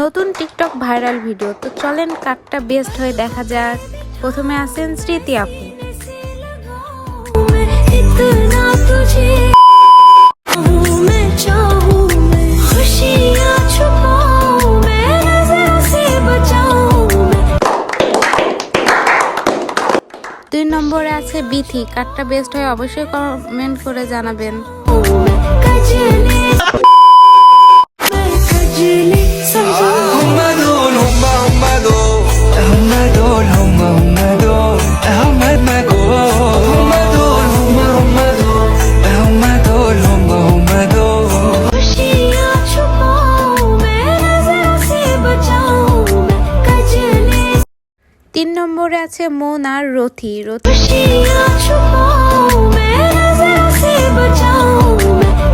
নতুন TikTok viral video. তো চলেন কাটটা বেস্ট হয়ে দেখা যাক। প্রথমে আছেন স্মৃতি আপু। দুই নম্বরে আছে বিথি। কাটটা বেস্ট হয়ে অবশ্যই কমেন্ট করে জানাবেন। তিন নম্বরে আছে মন আর রথি।